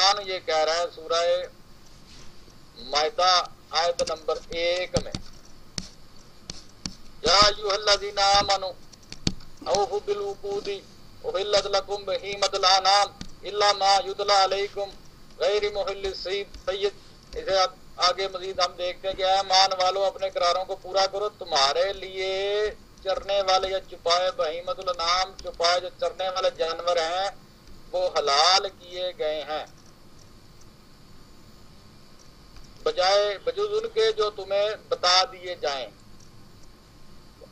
قرآن یہ کہہ رہا ہے سورہ مائدہ آیت نمبر 1 میں، یا ایھا الذین آمنوا اوفوا بالعقود احلت لکم بہیمۃ الانعام الا ما یتلی علیکم غیر محل الصید۔ اسے آگے مزید ہم دیکھتے ہیں کہ اے ایمان والو اپنے قراروں کو پورا کرو، تمہارے لیے چرنے والے یا چھپائے بہیمۃ الانعام، چھپائے جو چرنے والے جانور ہیں وہ حلال کیے گئے ہیں، بجز ان کے جو تمہیں بتا دیے جائیں۔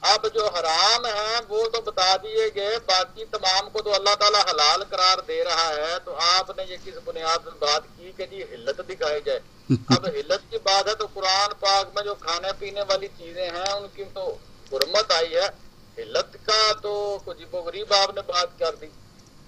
اب جو حرام ہیں وہ تو بتا دیے گئے، باقی تمام کو تو اللہ تعالیٰ حلال قرار دے رہا ہے، تو آپ نے یہ کس بنیاد پر بات کی کہ جی حلت دکھائی جائے؟ اب حلت کی بات ہے تو قرآن پاک میں جو کھانے پینے والی چیزیں ہیں ان کی تو حرمت آئی ہے، حلت کا تو کچھ غریب آپ نے بات کر دی۔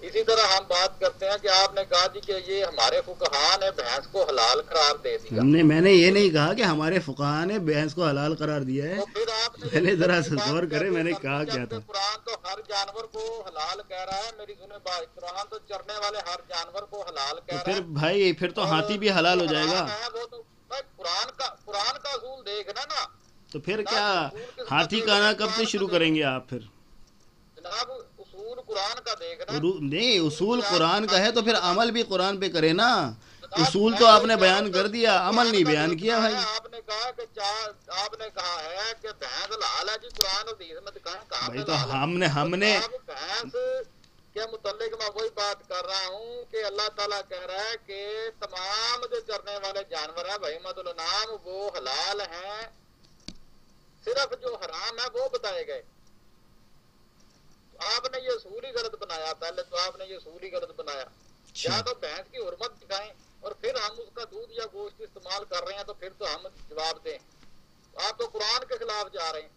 اسی طرح ہم بات کرتے ہیں کہ آپ نے کہا جی کہ یہ ہمارے فقہاء نے بھینس کو حلال قرار دے دیا۔ میں نے یہ نہیں کہا کہ ہمارے فقہاء نے بھینس کو حلال قرار دیا ہے، تو پھر آپ نے پہلے ذرا غور کریں میں نے کہا کیا تھا۔ قرآن تو ہر جانور کو حلال کہہ رہا ہے، میری سنیں بات، قرآن تو چرنے والے ہر جانور کو حلال کہہ رہا ہے۔ پھر بھائی پھر تو ہاتھی بھی حلال ہو جائے گا۔ وہ تو قرآن کا اصول دیکھنا نا، تو پھر کیا ہاتھی کھانا کب سے شروع کریں گے آپ؟ پھر جناب اصول قرآن کا دیکھنا نہیں، اصول قرآن کا ہے تو پھر عمل بھی قرآن پہ کرے نا۔ اصول تو آپ نے بیان کر دیا، عمل نہیں بیان کیا بھائی۔ آپ نے کہا کہ آپ نے کہا ہے کہ بھینس حلال ہے جی، قرآن حدیث میں کہاں بھائی تو ہم نے بھینس کے متعلق میں وہی بات کر رہا ہوں کہ اللہ تعالیٰ کہہ رہا ہے کہ تمام جو چرنے والے جانور ہیں بہیمۃ الانعام وہ حلال ہیں، صرف جو حرام ہے وہ بتائے گئے۔ آپ نے یہ اصول ہی غلط بنایا، پہلے تو آپ نے یہ اصول ہی غلط بنایا۔ یا تو بھینس کی حرمت دکھائیں اور پھر ہم اس کا دودھ یا گوشت استعمال کر رہے ہیں تو پھر تو ہم جواب دیں۔ آپ تو قرآن کے خلاف جا رہے ہیں۔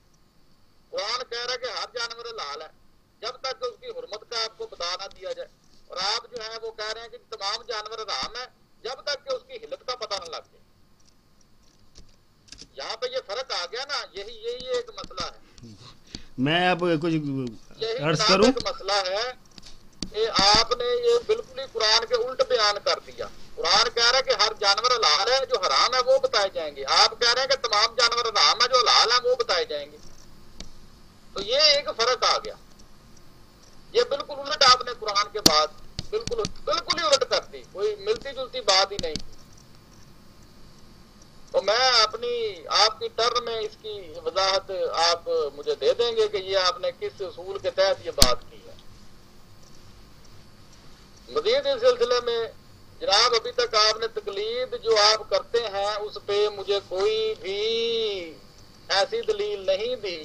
قرآن کہہ رہا ہے کہ ہر جانور حلال ہے جب تک کہ اس کی حرمت کا آپ کو بتا نہ دیا جائے، اور آپ جو ہے وہ کہہ رہے ہیں کہ تمام جانور حرام ہیں جب تک کہ اس کی حلت کا پتہ نہ لگ جائے۔ یہاں پہ یہ فرق آ گیا نا، یہی ایک مسئلہ ہے۔ میں اب کچھ عرض یہی کروں؟ ایک مسئلہ ہے کہ آپ نے یہ بالکل ہی قرآن کے الٹ بیان کر دیا۔ قرآن کہہ رہا ہے کہ ہر جانور حلال ہے، جو حرام ہے وہ بتائے جائیں گے۔ آپ کہہ رہے ہیں کہ تمام جانور حرام ہے، جو حلال ہیں وہ بتائے جائیں گے۔ تو یہ ایک فرق آ گیا، یہ بالکل الٹ آپ نے قرآن کے بعد بالکل ہی الٹ کر دی، کوئی ملتی جلتی بات ہی نہیں۔ تو میں آپ کی ٹرن میں اس کی وضاحت آپ مجھے دے دیں گے کہ یہ آپ نے کس اصول کے تحت یہ بات کی ہے۔ مزید اس سلسلے میں جناب ابھی تک آپ نے تقلید جو آپ کرتے ہیں اس پہ مجھے کوئی بھی ایسی دلیل نہیں دی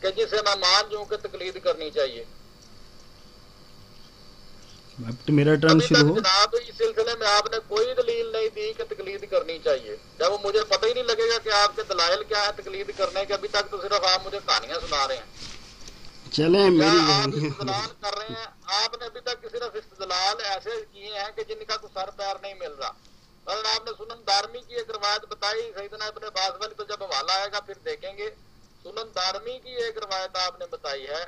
کہ جسے میں مان جوں کہ تقلید کرنی چاہیے۔ اب تو میرا ٹرن ابھی شروع تک ہو۔ جناب اس سلسلے میں آپ نے کوئی دلیل نہیں دی کہ تقلید کرنی چاہیے، جب مجھے پتہ ہی نہیں لگے گا کہ آپ کے دلائل کیا ہے تقلید کرنے کے۔ ابھی تک تو صرف آپ مجھے کہانیاں سنا رہے ہیں۔ چلیں کیا میری آپ استدلال کر رہے ہیں؟ آپ نے ابھی تک صرف استدلال ایسے کیے ہیں کہ جن کا کوئی سر پیر نہیں مل رہا۔ مثلا آپ نے سنن دارمی کی ایک روایت بتائی، سیدنا ابن عباس والی، تو جب حوالہ آئے گا پھر دیکھیں گے۔ سنن دارمی کی ایک روایت آپ نے بتائی ہے،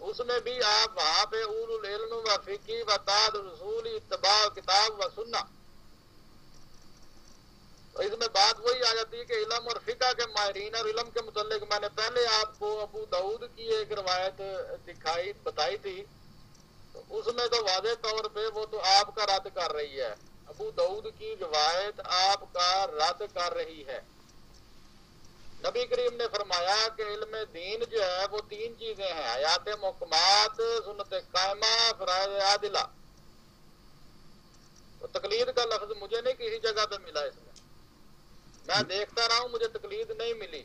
اس میں بھی آپ وہاں پہ اولو العلم و فقہ و تعد رسول اتباع کتاب و سنہ، تو اس میں بات وہی آ جاتی ہے کہ علم اور فقہ کے ماہرین اور علم کے متعلق میں نے پہلے آپ کو ابو داؤد کی ایک روایت بتائی تھی، تو اس میں تو واضح طور پہ وہ تو آپ کا رد کر رہی ہے۔ ابو داؤد کی روایت آپ کا رد کر رہی ہے۔ نبی کریم نے فرمایا کہ علم دین جو ہے وہ 3 چیزیں ہیں: آیات محکمات، سنت قائمہ، فرائض عادلہ۔ تو تقلید کا لفظ مجھے نہیں کسی جگہ پہ ملا، اس میں دیکھتا رہا ہوں مجھے تقلید نہیں ملی۔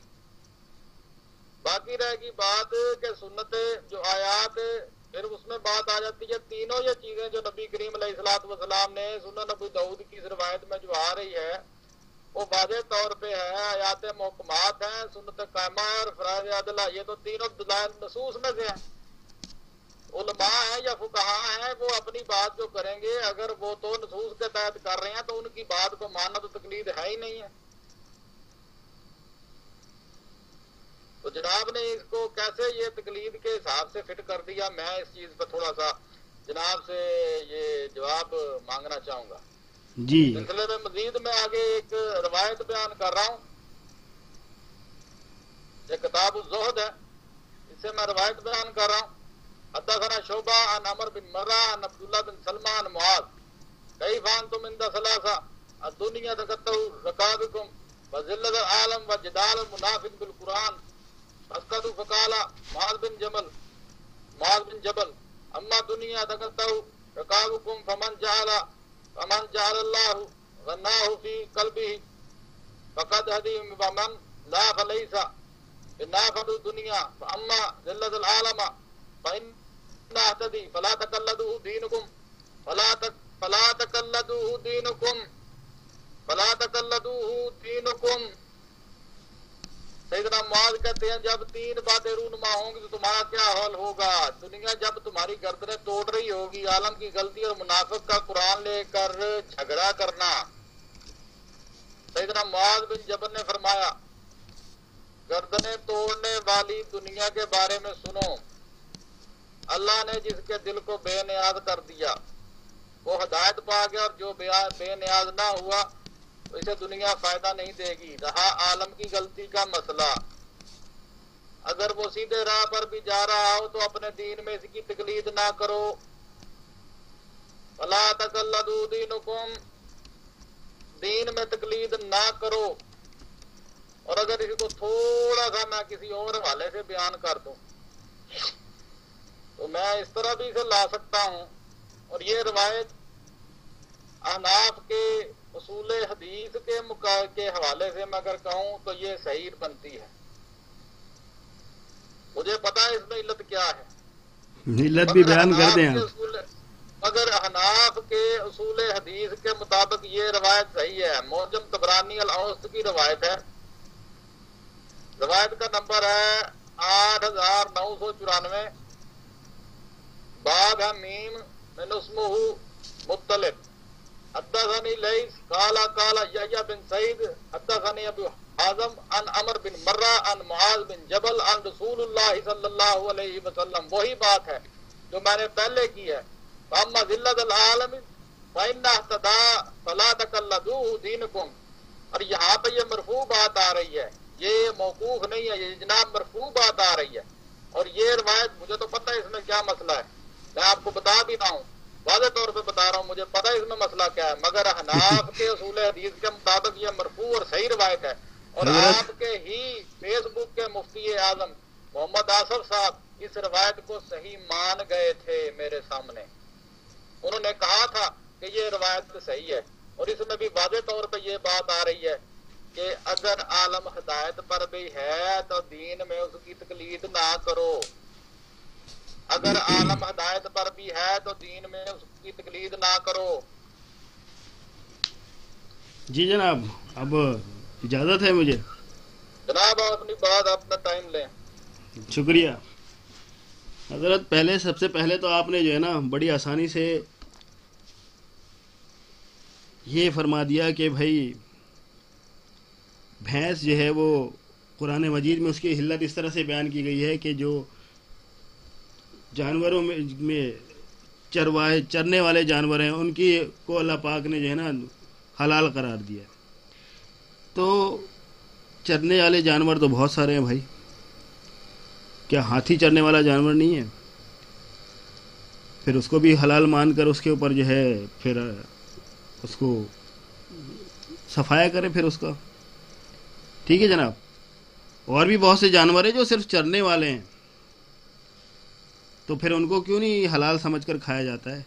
باقی رہے گی بات کہ سنت جو آیات، پھر اس میں بات آ جاتی ہے تینوں یہ چیزیں جو نبی کریم علیہ الصلوۃ والسلام نے سنن ابو داؤد کی اس روایت میں جو آ رہی ہے وہ واضح طور پہ ہے، آیات محکمات ہیں، سنت قائمہ اور فرائض عادلہ۔ یہ تو تینوں دلائل نصوص میں سے ہیں۔ علماء ہیں یا فقہاء ہیں وہ اپنی بات جو کریں گے، اگر وہ تو نصوص کے تحت کر رہے ہیں تو ان کی بات کو ماننا تو تقلید ہے ہی نہیں ہے۔ تو جناب نے اس کو کیسے یہ تقلید کے حساب سے فٹ کر دیا، میں اس چیز پہ تھوڑا سا جناب سے یہ جواب مانگنا چاہوں گا۔ جی سلسلے میں مزید میں آگے ایک روایت بیان کر رہا ہوں، یہ کتاب الزہد ہے، اس سے میں روایت بیان کر رہا ہوں۔ حدثنا شعبہ عن عمر بن مرہ عن عبداللہ بن سلمہ عن معاذ کیف انتم عند ثلاثہ الدنیا تکتو رکابکم وذلت العالم وجدال المنافق بالقرآن فاسکتوا فقال معاذ بن جبل اما دنیا تکتو رکابکم فمن جعل اللہ غناہ فی قلبہ فقد ہدی ومن لا فلیس بنافد الدنیا فاما ذلت العالم فإن اهتدي فلا تقلدوا دينكم فلا تقلدوا دينكم سیدنا معاذ کہتے ہیں جب تین باتیں رونما ہوں گی تو تمہارا کیا حال ہوگا؟ دنیا جب تمہاری گردنیں توڑ رہی ہوگی، عالم کی غلطی اور منافق کا قرآن لے کر جھگڑا کرنا۔ سیدنا معاذ بن جبل نے فرمایا گردنیں توڑنے والی دنیا کے بارے میں سنو، اللہ نے جس کے دل کو بے نیاز کر دیا وہ ہدایت پا گیا، اور جو بے نیاز نہ ہوا تو اسے دنیا فائدہ نہیں دے گی۔ رہا عالم کی غلطی کا مسئلہ، اگر وہ سیدھے راہ پر بھی جا رہا ہو تو اپنے دین میں اس کی تقلید نہ کرو۔ فلا تقلدوا دینکم، دین میں تقلید نہ کرو۔ اور اگر اس کو تھوڑا سا میں کسی اور حوالے سے بیان کر دوں تو میں اس طرح بھی اسے لا سکتا ہوں، اور یہ روایت احناف کے اصول حدیث کے حوالے سے میں اگر کہوں تو یہ صحیح بنتی ہے۔ مجھے پتا ہے اس میں علت کیا ہے، علت بھی بیان کر دیں آپ۔ مگر احناف کے اصول حدیث کے مطابق یہ روایت صحیح ہے۔ معجم طبرانی الاوسط کی روایت ہے، روایت کا نمبر ہے 8994، باب ہے میم من اسمہ مطلب۔ حدثني ليث قال يحيى بن سعيد حدثني ابو حازم عن عمر بن مرہ عن معاذ بن جبل عن رسول اللہ صلی اللہ علیہ وسلم، وہی بات ہے جو میں نے پہلے کی ہے۔ فاما ذلت العالم فإن اهتدى فلا تقلدوا دینکم، اور یہاں پہ یہ مرفوع بات آ رہی ہے، یہ موقوف نہیں ہے، یہ جناب مرفوع بات آ رہی ہے۔ اور یہ روایت مجھے تو پتہ ہے اس میں کیا مسئلہ ہے، میں آپ کو بتا بھی رہا ہوں، واضح طور پہ بتا رہا ہوں، مجھے پتہ ہے اس میں مسئلہ کیا ہے، مگر احناف کے اصول حدیث کے مطابق یہ مرفوع اور صحیح روایت ہے۔ اور آپ کے ہی فیس بک کے مفتی اعظم محمد آصف صاحب اس روایت کو صحیح مان گئے تھے میرے سامنے، انہوں نے کہا تھا کہ یہ روایت صحیح ہے، اور اس میں بھی واضح طور پہ یہ بات آ رہی ہے کہ اگر عالم ہدایت پر بھی ہے تو دین میں اس کی تقلید نہ کرو، اگر عالم ہدایت پر بھی ہے تو دین میں اس کی تقلید نہ کرو۔ جی جناب، اب اجازت ہے مجھے؟ جناب آپ اپنی بات اپنا ٹائم لیں۔ شکریہ حضرت۔ سب سے پہلے تو آپ نے جو ہے نا بڑی آسانی سے یہ فرما دیا کہ بھائی بھینس جو ہے وہ قرآن مجید میں اس کی حلت اس طرح سے بیان کی گئی ہے کہ جو جانوروں میں چرنے والے جانور ہیں ان کی کو اللہ پاک نے جو ہے نا حلال قرار دیا۔ تو چرنے والے جانور تو بہت سارے ہیں بھائی، کیا ہاتھی چرنے والا جانور نہیں ہے؟ پھر اس کو بھی حلال مان کر اس کے اوپر جو ہے پھر اس کو صفایا کریں پھر اس کا، ٹھیک ہے جناب۔ اور بھی بہت سے جانور ہیں جو صرف چرنے والے ہیں، تو پھر ان کو کیوں نہیں حلال سمجھ کر کھایا جاتا ہے؟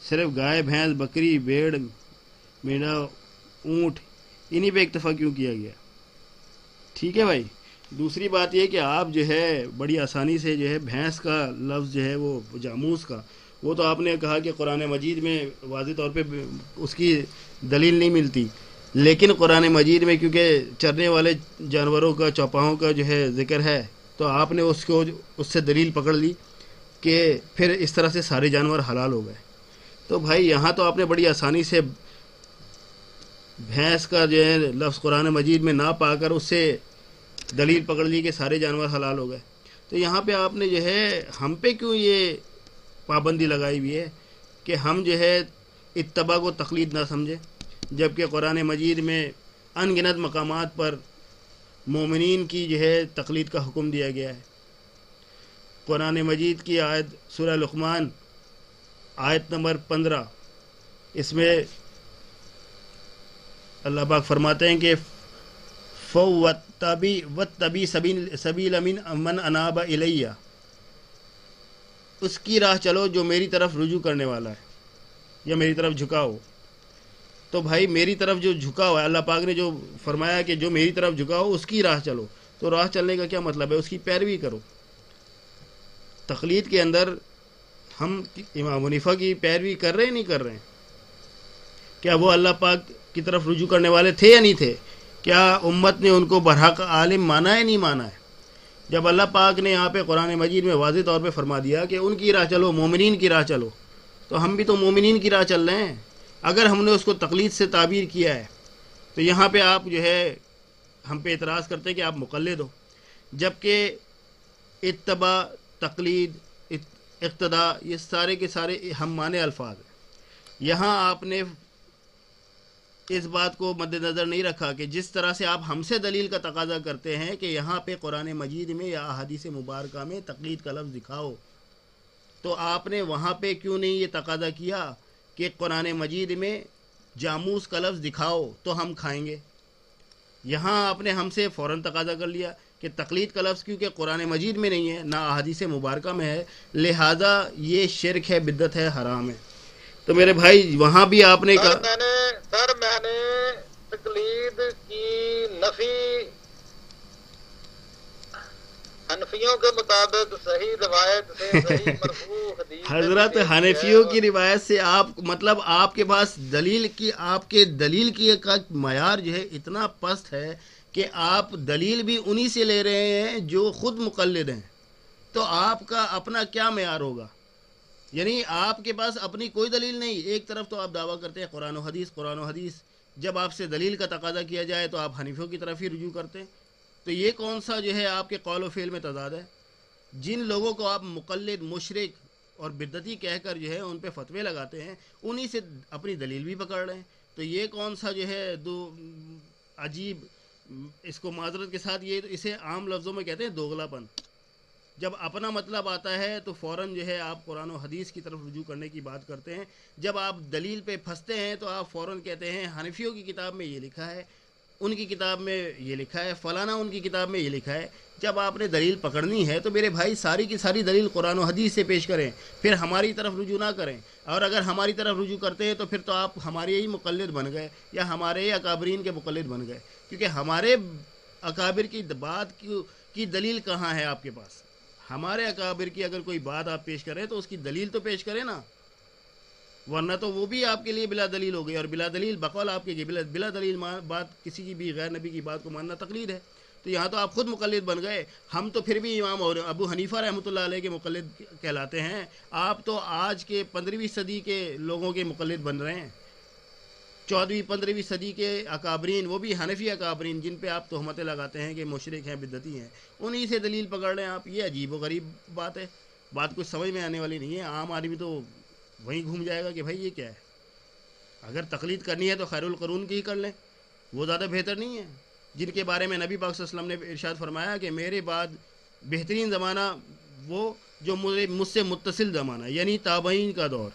صرف گائے، بھینس، بکری، بھیڑ، میڑا، اونٹ، انہی پہ اکتفا کیوں کیا گیا؟ ٹھیک ہے بھائی۔ دوسری بات یہ کہ آپ جو ہے بڑی آسانی سے جو ہے بھینس کا لفظ جو ہے وہ جاموس کا، وہ تو آپ نے کہا کہ قرآن مجید میں واضح طور پہ اس کی دلیل نہیں ملتی، لیکن قرآن مجید میں کیونکہ چرنے والے جانوروں کا، چوپاہوں کا جو ہے ذکر ہے، تو آپ نے اس سے دلیل پکڑ لی کہ پھر اس طرح سے سارے جانور حلال ہو گئے۔ تو بھائی یہاں تو آپ نے بڑی آسانی سے بھینس کا جو ہے لفظ قرآن مجید میں نہ پا کر اس سے دلیل پکڑ لی کہ سارے جانور حلال ہو گئے۔ تو یہاں پہ آپ نے جو ہے ہم پہ کیوں یہ پابندی لگائی ہوئی ہے کہ ہم جو ہے اتباع کو تقلید نہ سمجھے، جبکہ قرآن مجید میں ان گنت مقامات پر مومنین کی جو ہے تقلید کا حکم دیا گیا ہے۔ قرآن مجید کی آیت سورہ لقمان آیت نمبر 15، اس میں اللہ پاک فرماتے ہیں کہ وَاتَّبِعْ سَبِيلَ مَنْ أَنَابَ إِلَيَّ، اس کی راہ چلو جو میری طرف رجوع کرنے والا ہے یا میری طرف جھکا ہو۔ تو بھائی میری طرف جو جھکا ہوا ہے، اللہ پاک نے جو فرمایا کہ جو میری طرف جھکا ہو اس کی راہ چلو، تو راہ چلنے کا کیا مطلب ہے؟ اس کی پیروی کرو۔ تقلید کے اندر ہم امام حنیفہ کی پیروی کر رہے ہیں نہیں کر رہے ہیں؟ کیا وہ اللہ پاک کی طرف رجوع کرنے والے تھے یا نہیں تھے؟ کیا امت نے ان کو برحق عالم مانا ہے نہیں مانا ہے؟ جب اللہ پاک نے یہاں پہ قرآن مجید میں واضح طور پہ فرما دیا کہ ان کی راہ چلو، مومنین کی راہ چلو، تو ہم بھی تو مومنین کی راہ چل رہے ہیں۔ اگر ہم نے اس کو تقلید سے تعبیر کیا ہے تو یہاں پہ آپ جو ہے ہم پہ اعتراض کرتے ہیں کہ آپ مقلد ہو، جبکہ اتباع، تقلید، اقتداء، یہ سارے کے سارے ہم معنی الفاظ ہیں۔ یہاں آپ نے اس بات کو مد نظر نہیں رکھا کہ جس طرح سے آپ ہم سے دلیل کا تقاضا کرتے ہیں کہ یہاں پہ قرآن مجید میں یا احادیث مبارکہ میں تقلید کا لفظ دکھاؤ، تو آپ نے وہاں پہ کیوں نہیں یہ تقاضا کیا کہ قرآن مجید میں جاموس کا لفظ دکھاؤ تو ہم کھائیں گے؟ یہاں آپ نے ہم سے فوراً تقاضا کر لیا کہ تقلید کا لفظ کیونکہ قرآن مجید میں نہیں ہے، نہ احادیث مبارکہ میں ہے، لہٰذا یہ شرک ہے، بدعت ہے، حرام ہے۔ تو میرے بھائی وہاں بھی آپ نے کہا میں نے تقلید کی نفی حنفیوں کے مطابق صحیح روایت سے، صحیح مرفوع حدیث سے حضرت حنفیوں کی روایت سے آپ مطلب آپ کے پاس دلیل کی، آپ کے دلیل کی کا معیار جو ہے اتنا پست ہے کہ آپ دلیل بھی انہی سے لے رہے ہیں جو خود مقلد ہیں، تو آپ کا اپنا کیا معیار ہوگا؟ یعنی آپ کے پاس اپنی کوئی دلیل نہیں، ایک طرف تو آپ دعویٰ کرتے ہیں قرآن و حدیث، قرآن و حدیث، جب آپ سے دلیل کا تقاضا کیا جائے تو آپ حنفیوں کی طرف ہی رجوع کرتے ہیں۔ تو یہ کون سا جو ہے آپ کے قول و فعل میں تضاد ہے؟ جن لوگوں کو آپ مقلد، مشرک اور بدعتی کہہ کر جو ہے ان پہ فتوے لگاتے ہیں، انہی سے اپنی دلیل بھی پکڑ رہے ہیں، تو یہ کون سا جو ہے عجیب، اس کو معذرت کے ساتھ یہ اسے عام لفظوں میں کہتے ہیں دوغلا پن۔ جب اپنا مطلب آتا ہے تو فوراً جو ہے آپ قرآن و حدیث کی طرف رجوع کرنے کی بات کرتے ہیں، جب آپ دلیل پہ پھنستے ہیں تو آپ فوراً کہتے ہیں حنفیوں کی کتاب میں یہ لکھا ہے، ان کی کتاب میں یہ لکھا ہے، فلانا ان کی کتاب میں یہ لکھا ہے۔ جب آپ نے دلیل پکڑنی ہے تو میرے بھائی ساری کی ساری دلیل قرآن و حدیث سے پیش کریں، پھر ہماری طرف رجوع نہ کریں، اور اگر ہماری طرف رجوع کرتے ہیں تو پھر تو آپ ہمارے ہی مقلد بن گئے یا ہمارے ہی اکابرین کے مقلد بن گئے، کیونکہ ہمارے اکابر کی بات کی دلیل کہاں ہے آپ کے پاس؟ ہمارے اکابر کی اگر کوئی بات آپ پیش کریں تو اس کی دلیل تو پیش کریں نا، ورنہ تو وہ بھی آپ کے لیے بلا دلیل ہو گئی، اور بلا دلیل بقول آپ کے بلا دلیل بات کسی کی بھی غیر نبی کی بات کو ماننا تقلید ہے۔ تو یہاں تو آپ خود مقلد بن گئے، ہم تو پھر بھی امام ابو حنیفہ رحمۃ اللہ علیہ کے مقلد کہلاتے ہیں، آپ تو آج کے 15ویں صدی کے لوگوں کے مقلد بن رہے ہیں، 14ویں 15ویں صدی کے اکابرین، وہ بھی حنفی اکابرین جن پہ آپ تہمتیں لگاتے ہیں کہ مشرک ہیں، بدعتی ہیں، انہی سے دلیل پکڑ رہے ہیں آپ۔ یہ عجیب و غریب بات ہے، بات کچھ سمجھ میں آنے والی نہیں ہے، عام آدمی تو وہیں گھوم جائے گا کہ بھائی یہ کیا ہے۔ اگر تقلید کرنی ہے تو خیر القرون کی ہی کر لیں، وہ زیادہ بہتر نہیں ہے، جن کے بارے میں نبی پاک صلی اللہ علیہ وسلم نے ارشاد فرمایا کہ میرے بعد بہترین زمانہ وہ جو مجھ سے متصل زمانہ، یعنی تابعین کا دور۔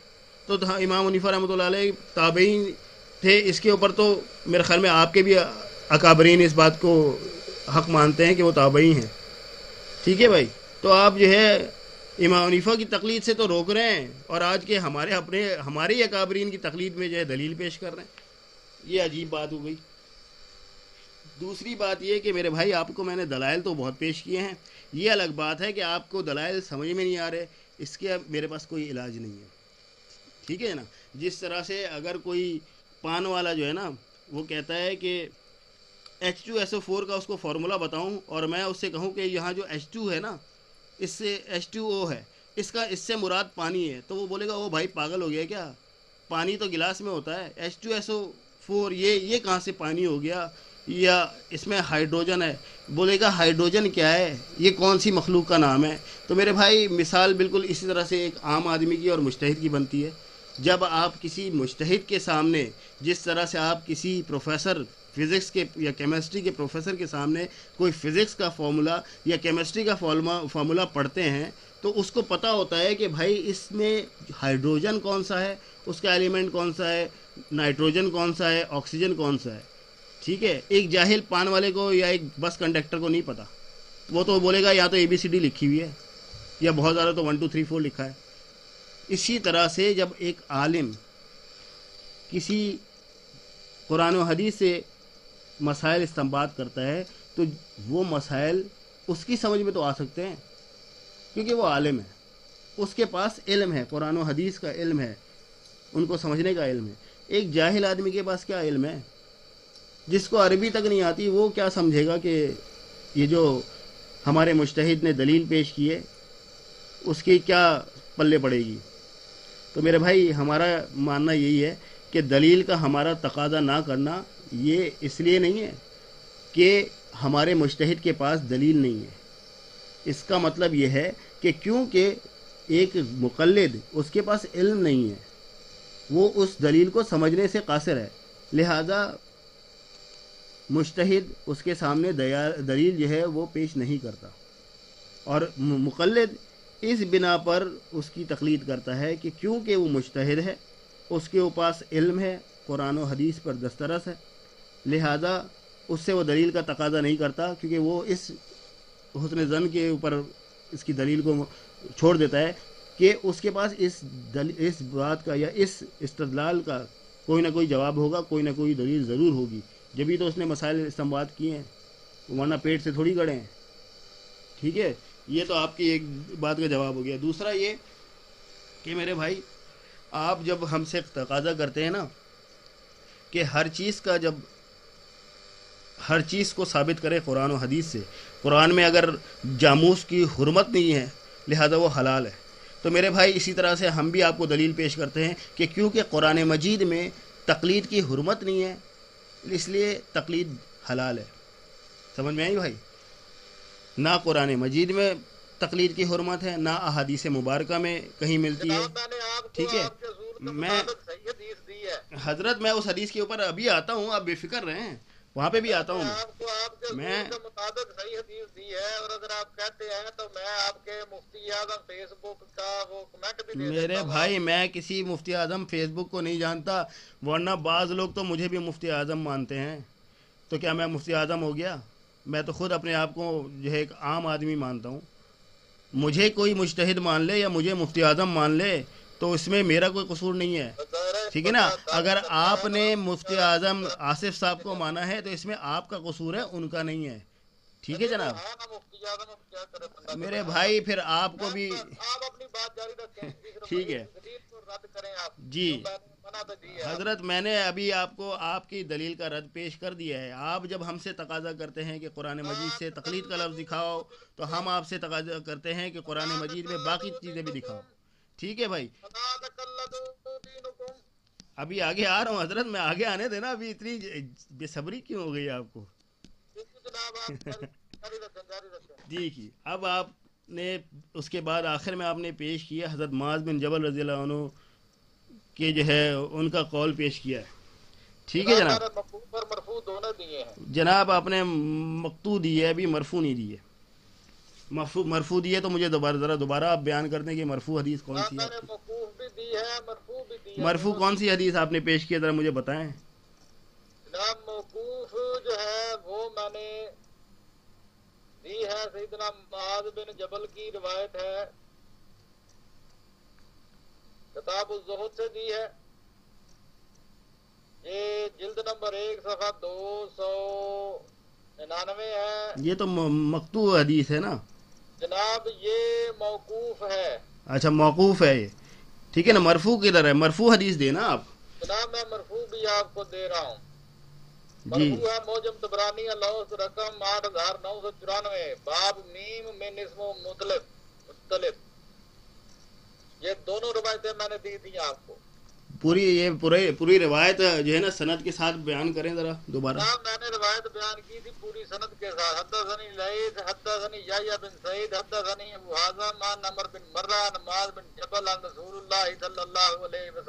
تو امام حنیفہ رحمۃ اللہ علیہ تابعین تھے، اس کے اوپر تو میرے خیال میں آپ کے بھی اکابرین اس بات کو حق مانتے ہیں کہ وہ تابعین ہیں، ٹھیک ہے بھائی۔ تو آپ جو ہے امام حنیفہ کی تقلید سے تو روک رہے ہیں، اور آج کے ہمارے ہی اکابرین کی تقلید میں جو ہے دلیل پیش کر رہے ہیں، یہ عجیب بات ہو گئی۔ دوسری بات یہ کہ میرے بھائی آپ کو میں نے دلائل تو بہت پیش کیے ہیں، یہ الگ بات ہے کہ آپ کو دلائل سمجھ میں نہیں آ رہے، اس کے میرے پاس کوئی علاج نہیں ہے، ٹھیک ہے نا۔ جس طرح سے اگر کوئی پان والا جو ہے نا وہ کہتا ہے کہ H2SO4 کا اس کو فارمولا بتاؤں، اور میں اس سے کہوں کہ یہاں جو H2 ہے نا اس سے H2O ہے، اس سے مراد پانی ہے، تو وہ بولے گا وہ بھائی پاگل ہو گیا کیا، پانی تو گلاس میں ہوتا ہے، H2SO4 یہ کہاں سے پانی ہو گیا، یا اس میں ہائیڈروجن ہے، بولے گا ہائیڈروجن کیا ہے، یہ کون سی مخلوق کا نام ہے۔ تو میرے بھائی مثال بالکل اسی طرح سے ایک عام آدمی کی اور مجتہد کی بنتی ہے۔ جب آپ کسی مجتہد کے سامنے، جس طرح سے آپ کسی پروفیسر فزکس کے یا کیمسٹری کے پروفیسر کے سامنے کوئی فزکس کا فارمولا یا کیمسٹری کا فارمولا پڑھتے ہیں تو اس کو پتہ ہوتا ہے کہ بھائی اس میں ہائیڈروجن کون سا ہے، اس کا ایلیمنٹ کون سا ہے، نائٹروجن کون سا ہے، آکسیجن کون سا ہے. ٹھیک ہے. ایک جاہل پان والے کو یا ایک بس کنڈکٹر کو نہیں پتہ، وہ تو بولے گا یا تو ABCD لکھی ہوئی ہے یا بہت زیادہ تو 1 2 3 4 لکھا ہے. اسی طرح سے جب ایک عالم کسی قرآن و حدیث سے مسائل استنباط کرتا ہے تو وہ مسائل اس کی سمجھ میں تو آ سکتے ہیں کیونکہ وہ عالم ہے، اس کے پاس علم ہے، قرآن و حدیث کا علم ہے، ان کو سمجھنے کا علم ہے. ایک جاہل آدمی کے پاس کیا علم ہے؟ جس کو عربی تک نہیں آتی وہ کیا سمجھے گا کہ یہ جو ہمارے مجتہد نے دلیل پیش کی ہے اس کی کیا پلے پڑے گی؟ تو میرے بھائی ہمارا ماننا یہی ہے کہ دلیل کا ہمارا تقاضا نہ کرنا یہ اس لیے نہیں ہے کہ ہمارے مجتہد کے پاس دلیل نہیں ہے. اس کا مطلب یہ ہے کہ کیونکہ ایک مقلد اس کے پاس علم نہیں ہے، وہ اس دلیل کو سمجھنے سے قاصر ہے، لہذا مجتہد اس کے سامنے دلیل جو ہے وہ پیش نہیں کرتا، اور مقلد اس بنا پر اس کی تقلید کرتا ہے کہ کیونکہ وہ مجتہد ہے، اس کے پاس علم ہے، قرآن و حدیث پر دسترس ہے، لہذا اس سے وہ دلیل کا تقاضا نہیں کرتا، کیونکہ وہ اس حسن ظن کے اوپر اس کی دلیل کو چھوڑ دیتا ہے کہ اس کے پاس اس بات کا یا اس استدلال کا کوئی نہ کوئی جواب ہوگا، کوئی نہ کوئی دلیل ضرور ہوگی، جبھی تو اس نے مسائل استنباط کیے ہیں، ورنہ پیٹ سے تھوڑی گڑے ہیں. ٹھیک ہے. یہ تو آپ کی ایک بات کا جواب ہو گیا. دوسرا یہ کہ میرے بھائی آپ جب ہم سے تقاضا کرتے ہیں نا کہ ہر چیز کو ثابت کرے قرآن و حدیث سے، قرآن میں اگر جاموس کی حرمت نہیں ہے لہذا وہ حلال ہے، تو میرے بھائی اسی طرح سے ہم بھی آپ کو دلیل پیش کرتے ہیں کہ کیونکہ قرآن مجید میں تقلید کی حرمت نہیں ہے اس لیے تقلید حلال ہے. سمجھ میں آئی بھائی؟ نہ قرآن مجید میں تقلید کی حرمت ہے، نہ احادیث مبارکہ میں کہیں ملتی ہے. ٹھیک ہے. میں حضرت میں اس حدیث کے اوپر ابھی آتا ہوں، آپ بے فکر رہیں، وہاں پہ بھی آتا ہوں. میں مطابق صحیح حدیث دی ہے، اور اگر آپ کہتے ہیں تو میں آپ کے مفتی اعظم فیس بک کا وہ کمنٹ بھی دے میرے بھائی میں کسی مفتی اعظم فیس بک کو نہیں جانتا، ورنہ بعض لوگ تو مجھے بھی مفتی اعظم مانتے ہیں، تو کیا میں مفتی اعظم ہو گیا؟ میں تو خود اپنے آپ کو جو ہے ایک عام آدمی مانتا ہوں. مجھے کوئی مجتہد مان لے یا مجھے مفتی اعظم مان لے تو اس میں میرا کوئی قصور نہیں ہے. ٹھیک ہے نا. اگر آپ نے مفتی اعظم آصف صاحب کو مانا ہے تو اس میں آپ کا قصور ہے، ان کا نہیں ہے. ٹھیک ہے جناب. میرے بھائی پھر آپ کو بھی آپ اپنی بات جاری رکھیں. ٹھیک ہے رد کریں آپ جی. حضرت میں نے ابھی آپ کو آپ کی دلیل کا رد پیش کر دیا ہے. آپ جب ہم سے تقاضا کرتے ہیں کہ قرآن مجید سے تقلید کا لفظ دکھاؤ تو ہم آپ سے تقاضا کرتے ہیں کہ قرآن مجید میں باقی چیزیں بھی دکھاؤ. ٹھیک ہے بھائی. ابھی آگے آ رہا ہوں حضرت، میں آگے آنے دینا، ابھی اتنی بے صبری کیوں ہو گئی آپ کو؟ جی. اب آپ نے اس کے بعد آخر میں آپ نے پیش کیا حضرت معاذ بن جبل رضی اللہ عنہ کہ جو ہے ان کا قول پیش کیا ہے. ٹھیک ہے جناب. جناب آپ نے مقطوع دی ہے، ابھی مرفوع نہیں دی ہے. مرفوع دی ہے تو مجھے دوبارہ آپ بیان کر دیں کہ مرفوع حدیث کون سی ہے. مرفوع کون سی حدیث آپ نے پیش کی ذرا مجھے بتائیں. جناب موقوف جو ہے وہ میں نے دی ہے، سیدنا معاذ بن جبل کی روایت ہے، کتاب الزہد سے دی ہے، یہ جلد نمبر 1 صفحہ 299 ہے. یہ تو مقطوع حدیث ہے نا جناب، یہ موقوف ہے. اچھا موقوف ہے یہ. ٹھیک ہے نا. مرفوع کدھر ہے؟ مرفوع حدیث دینا آپ. جناب میں مرفوع بھی آپ کو دے رہا ہوں. جی. مرفوع ہے موجم طبرانی اللوث رقم 8994، باب میم من اسم مختلف. یہ دونوں روایتیں میں نے دی تھی آپ کو. پوری روایت جو ہے نا سند کے ساتھ بیان کریں ذرا دوبارہ. میں نے روایت بیان کی تھی پوری سند کے ساتھ. حدثنی لیث حدثنی یحییٰ بن سعید حدثنی ابو حازم عن عمرو بن مرہ عن معاذ بن جبل عن رسول اللہ صلی اللہ علیہ وسلم